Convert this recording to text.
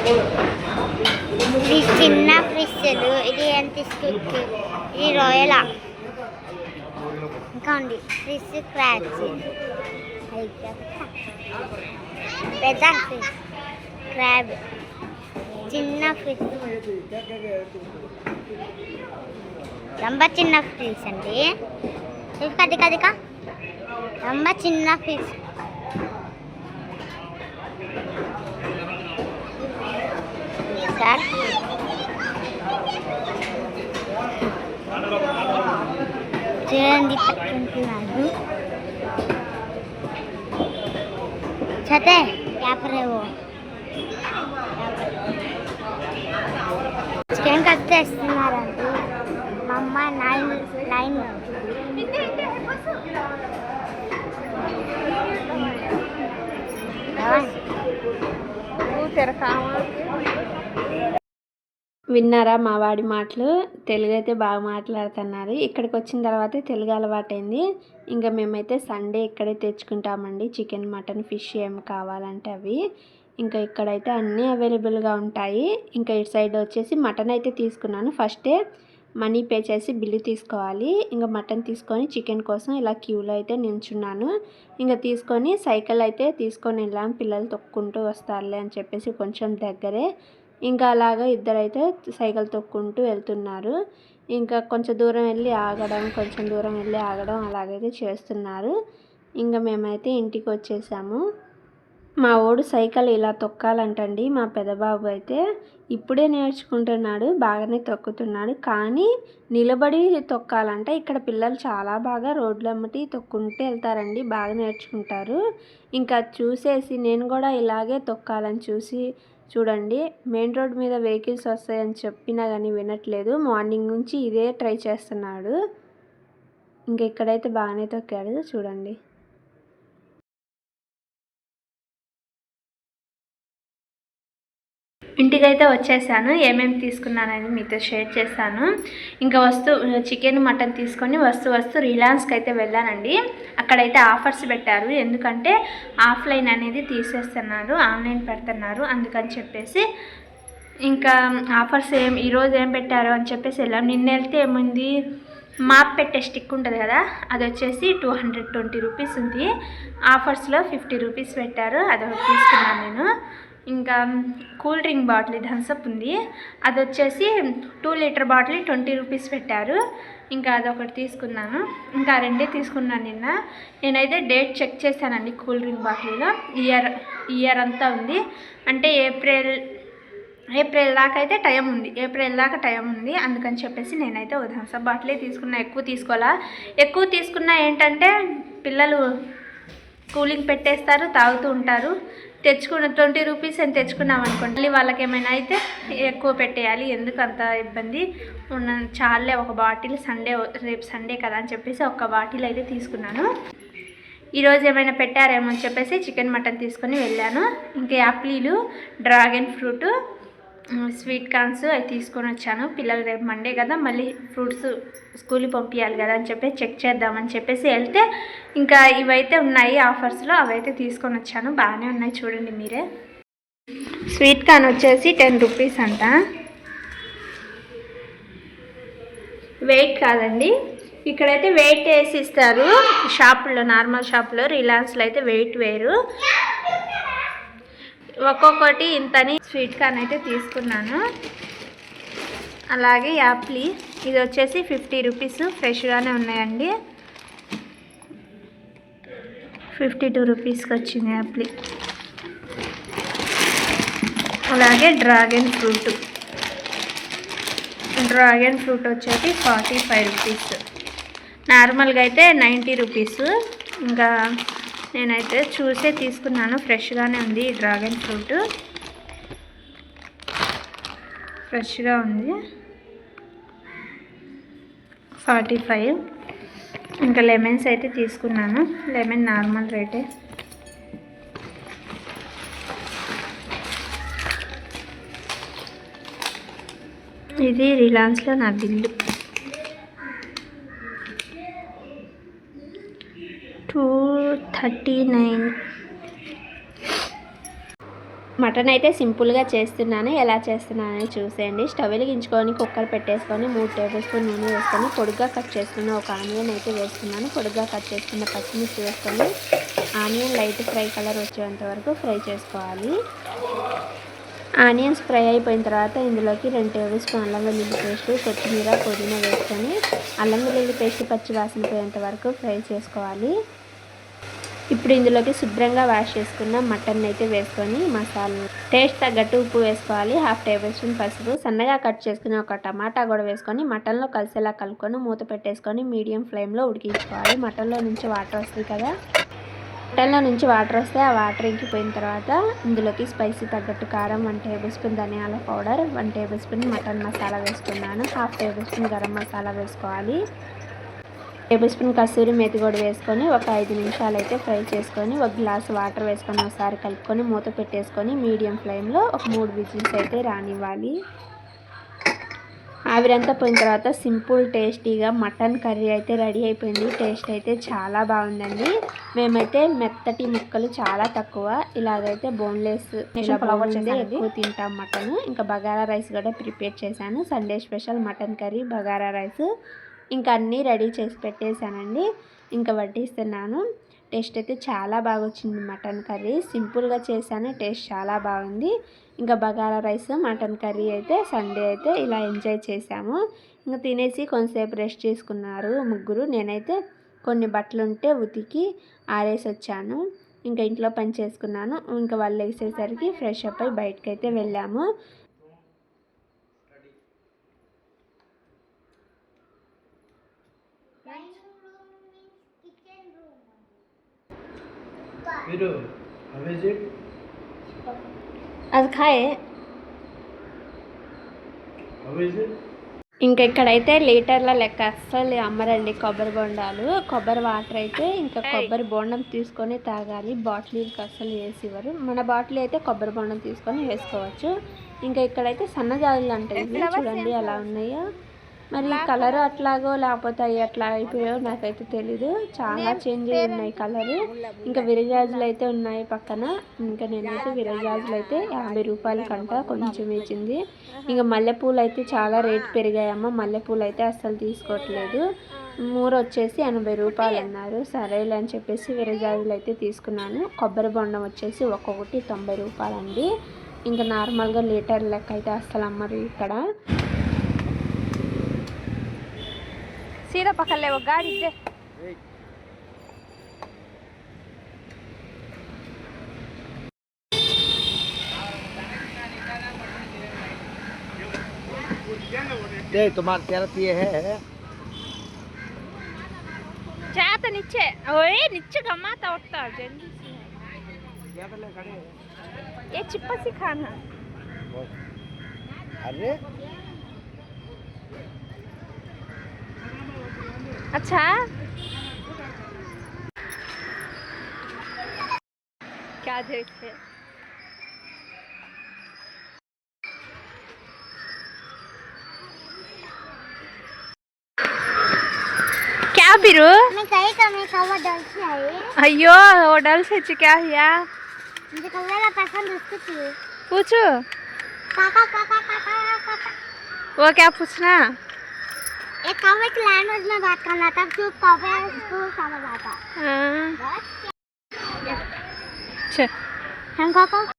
ఇది చిన్న ఫిష్లు. ఇది ఎంత స్టిక్. ఇది రాయలా. ఇంకా ఉంది ఫిష్ క్రాచ్. పెద్ద ఫిష్ క్రాబ్. చిన్న ఫిష్ రంబ చిన్న ఫిష్ అండి. కదిక రంబ చిన్న ఫిష్. సార్ చూడండి పట్టుకుంటున్నాను. చతే యాపరేవో చికెన్ కట్ చేస్తున్నారండి మా అమ్మ. నైన్ విన్నారా మా వాడి మాటలు? తెలుగు అయితే బాగా మాట్లాడుతున్నారు. ఇక్కడికి వచ్చిన తర్వాత తెలుగు అలవాటైంది. ఇంకా మేమైతే సండే ఇక్కడే తెచ్చుకుంటామండి. చికెన్, మటన్, ఫిష్ ఏం కావాలంటే అవి. ఇంకా ఇక్కడైతే అన్నీ అవైలబుల్గా ఉంటాయి. ఇంకా ఇటు సైడ్ వచ్చేసి మటన్ అయితే తీసుకున్నాను. ఫస్టే మనీ పే చేసి బిల్లు తీసుకోవాలి. ఇంకా మటన్ తీసుకొని చికెన్ కోసం ఇలా క్యూలో అయితే నిల్చున్నాను. ఇంకా తీసుకొని సైకిల్ అయితే తీసుకొని వెళ్ళాను. పిల్లలు తొక్కుంటూ వస్తారులే అని చెప్పేసి కొంచెం దగ్గరే. ఇంకా అలాగా ఇద్దరైతే సైకిల్ తొక్కుంటూ వెళ్తున్నారు. ఇంకా కొంచెం దూరం వెళ్ళి ఆగడం, కొంచెం దూరం వెళ్ళి ఆగడం అలాగైతే చేస్తున్నారు. ఇంకా మేమైతే ఇంటికి వచ్చేసాము. మా ఓడు సైకిల్ ఇలా తొక్కాలంటండి. మా పెద్దబాబు అయితే ఇప్పుడే నేర్చుకుంటున్నాడు, బాగానే తొక్కుతున్నాడు. కానీ నిలబడి తొక్కాలంట. ఇక్కడ పిల్లలు చాలా బాగా రోడ్లు అమ్మటి తొక్కుంటూ వెళ్తారండి, బాగా నేర్చుకుంటారు. ఇంకా చూసేసి నేను కూడా ఇలాగే తొక్కాలని చూసి చూడండి, మెయిన్ రోడ్ మీద వెహికల్స్ వస్తాయని చెప్పినా కానీ వినట్లేదు. మార్నింగ్ నుంచి ఇదే ట్రై చేస్తున్నాడు. ఇంకా ఇక్కడైతే బాగానే తొక్కాడు చూడండి. ఇంటికైతే వచ్చేసాను. ఏమేమి తీసుకున్నానని మీతో షేర్ చేస్తాను. ఇంకా చికెన్, మటన్ తీసుకొని వస్తూ రిలయన్స్కి అయితే వెళ్ళానండి. అక్కడైతే ఆఫర్స్ పెట్టారు. ఎందుకంటే ఆఫ్లైన్ అనేది తీసేస్తున్నారు, ఆన్లైన్ పెడుతున్నారు. అందుకని చెప్పేసి ఇంకా ఆఫర్స్ ఈరోజు ఏం పెట్టారు అని చెప్పేసి వెళ్ళాం. నిన్న వెళ్తే ఏముంది, మాప్ పెట్టే స్టిక్ ఉంటుంది కదా, అది వచ్చేసి 220 రూపీస్ ఉంది. ఆఫర్స్లో 50 రూపీస్ పెట్టారు. అదొకటి తీసుకున్నాను నేను. ఇంకా కూల్ డ్రింక్ బాటిల్ థమ్సప్ ఉంది, అది వచ్చేసి 2 లీటర్ బాటిల్ 20 రూపీస్ పెట్టారు. ఇంకా అదొకటి తీసుకున్నాను. ఇంకా రెండే తీసుకున్నాను నిన్న. నేనైతే డేట్ చెక్ చేశానండి కూల్ డ్రింక్ బాటిల్లో. ఇయర్ అంతా ఉంది. అంటే ఏప్రిల్ దాకా అయితే టైం ఉంది. ఏప్రిల్ దాకా టైం ఉంది. అందుకని చెప్పేసి నేనైతే ఒక థమ్సప్ బాటిలే తీసుకున్నా. ఎక్కువ తీసుకున్నా ఏంటంటే పిల్లలు కూలింగ్ పెట్టేస్తారు, తాగుతూ ఉంటారు. 20 రూపీస్ అని తెచ్చుకున్నాం అనుకోండి, మళ్ళీ వాళ్ళకి ఏమైనా అయితే ఎక్కువ పెట్టేయాలి. ఎందుకు అంత ఇబ్బంది, చాలే ఒక బాటిల్. రేపు సండే కదా అని చెప్పేసి ఒక బాటిల్ అయితే తీసుకున్నాను. ఈరోజు ఏమైనా పెట్టారేమో అని చెప్పేసి చికెన్, మటన్ తీసుకొని వెళ్ళాను. ఇంకా Apple, dragon fruit, sweet corns అవి తీసుకొని వచ్చాను. పిల్లలు రేపు మండే కదా, మళ్ళీ ఫ్రూట్స్ స్కూల్కి పంపించాలి కదా అని చెప్పి చెక్ చేద్దామని చెప్పేసి వెళ్తే ఇంకా ఇవైతే ఉన్నాయి ఆఫర్స్లో, అవైతే తీసుకొని వచ్చాను. బాగానే ఉన్నాయి చూడండి మీరే. స్వీట్ కార్న్ వచ్చేసి 10 రూపీస్ అంట. వెయిట్ కాదండి, ఇక్కడైతే వెయిట్ వేసి ఇస్తారు. షాపుల్లో, నార్మల్ షాపులో, రిలయన్స్లో అయితే వెయిట్ వేరు. ఒక్కొక్కటి ఇంతని స్వీట్ కార్న్ అయితే తీసుకున్నాను. అలాగే యాపిల్, ఇది వచ్చేసి 50 రూపీస్. ఫ్రెష్గానే ఉన్నాయండి. 52 రూపీస్కి వచ్చింది యాపిల్. అలాగే డ్రాగన్ ఫ్రూట్ వచ్చేసి 45 రూపీస్. నార్మల్గా అయితే 90 రూపీస్. ఇంకా నేనైతే చూసే తీసుకున్నాను. ఫ్రెష్గానే ఉంది డ్రాగన్ ఫ్రూట్, ఫ్రెష్గా ఉంది. 45. ఇంకా లెమన్స్ అయితే తీసుకున్నాను. లెమన్ నార్మల్ రేటే. ఇది రిలయన్స్లో నా బిల్లు. 239. మటన్ అయితే సింపుల్గా చేస్తున్నాను. ఎలా చేస్తున్నానని చూసేయండి. స్టవ్ వెలిగించుకొని కుక్కర్ పెట్టేసుకొని 3 టేబుల్ స్పూన్ నూనె వేసుకొని పొడుగ్గా కట్ చేసుకున్న ఒక ఆనియన్ అయితే వేస్తున్నాను. పొడుగ్గా కట్ చేసుకున్న పచ్చిమిర్చి వేసుకొని ఆనియన్ లైట్ ఫ్రై కలర్ వచ్చేంత వరకు ఫ్రై చేసుకోవాలి. ఆనియన్స్ ఫ్రై అయిపోయిన తర్వాత ఇందులోకి 2 టేబుల్ స్పూన్ అల్లం వెల్లుల్లి పేస్ట్, కొత్తిమీర, పుదీనా వేసుకొని అల్లం వెల్లుల్లి పేస్ట్ పచ్చి వాసన పోయేంత వరకు ఫ్రై చేసుకోవాలి. ఇప్పుడు ఇందులోకి శుభ్రంగా వాష్ చేసుకున్న మటన్ అయితే వేసుకొని మసాలా టేస్ట్ తగ్గట్టు ఉప్పు వేసుకోవాలి. 1/2 టేబుల్ స్పూన్ పసుపు, సన్నగా కట్ చేసుకుని ఒక టమాటా కూడా వేసుకొని మటన్లో కలిసేలా కలుపుకొని మూత పెట్టేసుకొని మీడియం ఫ్లేమ్లో ఉడికించుకోవాలి. మటన్లో నుంచి వాటర్ వస్తుంది కదా, మటన్లో నుంచి వాటర్ వస్తే ఆ వాటర్ ఇంకిపోయిన తర్వాత ఇందులోకి స్పైసీ తగ్గట్టు కారం, 1 టేబుల్ స్పూన్ ధనియాల powder, 1 table spoon mutton masala వేసుకున్నాను. 1/2 టేబుల్ స్పూన్ గరం మసాలా వేసుకోవాలి. టేబుల్ స్పూన్ కస్తూరి మేతి కూడా వేసుకొని ఒక 5 నిమిషాలు అయితే ఫ్రై చేసుకొని ఒక గ్లాస్ వాటర్ వేసుకొని ఒకసారి కలుపుకొని మూత పెట్టేసుకొని మీడియం ఫ్లేమ్లో ఒక 3 విజిల్స్ అయితే రానివ్వాలి. ఆవిరంతా పోయిన తర్వాత సింపుల్ టేస్టీగా మటన్ కర్రీ అయితే రెడీ అయిపోయింది. టేస్ట్ అయితే చాలా బాగుందండి. మేమైతే మెత్తటి ముక్కలు చాలా తక్కువ, ఇలాగైతే బోన్లెస్ ఎక్కువ తింటాం మటన్. ఇంకా బగారా రైస్ కూడా ప్రిపేర్ చేశాను. Sunday special mutton curry, bagara rice ఇంకా అన్నీ రెడీ చేసి పెట్టేశానండి. ఇంకా వడ్డిస్తున్నాను. టేస్ట్ అయితే చాలా బాగా వచ్చింది. మటన్ కర్రీ సింపుల్గా చేశాను, టేస్ట్ చాలా బాగుంది. ఇంకా బగారా రైస్, మటన్ కర్రీ అయితే సండే అయితే ఇలా ఎంజాయ్ చేశాము. ఇంకా తినేసి కొంతసేపు రెస్ట్ చేసుకున్నారు ముగ్గురు. నేనైతే కొన్ని బట్టలు ఉంటే ఉతికి ఆరేసి వచ్చాను. ఇంకా ఇంట్లో పని చేసుకున్నాను. ఇంకా వాళ్ళు వేసేసరికి ఫ్రెష్ అప్ అయి బయటకు అయితే వెళ్ళాము. అది ఖాయే. ఇంకా ఇక్కడైతే లీటర్ల లెక్క అస్సలు అమ్మరండి కొబ్బరి బొండాలు. కొబ్బరి వాటర్ అయితే ఇంకా కొబ్బరి బొండం తీసుకొని తాగాలి. బాటిల్కి అస్సలు వేసి ఇవ్వరు. మన బాటిల్ అయితే కొబ్బరి బొండం తీసుకొని వేసుకోవచ్చు. ఇంకా ఇక్కడైతే సన్నజాజులు అంటే చూడండి ఎలా ఉన్నాయో. మరి కలర్ అట్లాగో లేకపోతే అవి అట్లా అయిపోయో నాకైతే తెలీదు. చాలా చేంజ్ అయ్యి ఉన్నాయి కలరు. ఇంకా విరజాజులు అయితే ఉన్నాయి పక్కన. ఇంకా నేనైతే విరజాజులు అయితే 50 రూపాయల కంట కొంచెం ఇచ్చింది. ఇంకా మల్లెపూలు అయితే చాలా రేటు పెరిగాయమ్మ. మల్లెపూలు అయితే అస్సలు తీసుకోవట్లేదు. మూర వచ్చేసి 80 రూపాయలు అన్నారు. సరేలే అని చెప్పేసి విరజాజులు అయితే తీసుకున్నాను. కొబ్బరి బొండం వచ్చేసి ఒక్కొక్కటి 90 రూపాయలండి. ఇంకా నార్మల్గా లీటర్ లెక్క అయితే అస్సలు అమ్మరు ఇక్కడ. सीधा पकड़ ले वो गाड़ी से। देख तुम्हारा तेरा ये है चाहत नीचे ओए नीचे कमाता उठता जल्दी से ये चिप्पा सी खाना। अरे अच्छा क्या देखते क्या बिरू मैं कहीं कमी कौवा डल से आई। अयो वो डल से क्या हुआ? मुझे कौवा का पसंद उसको थी। पूछो काका काका काका काका। वो क्या पूछना? एक कौवे की लैंग्वेज में बात करना था, जो कौवे उसको समझ आता। हाँ बस अच्छा हम काका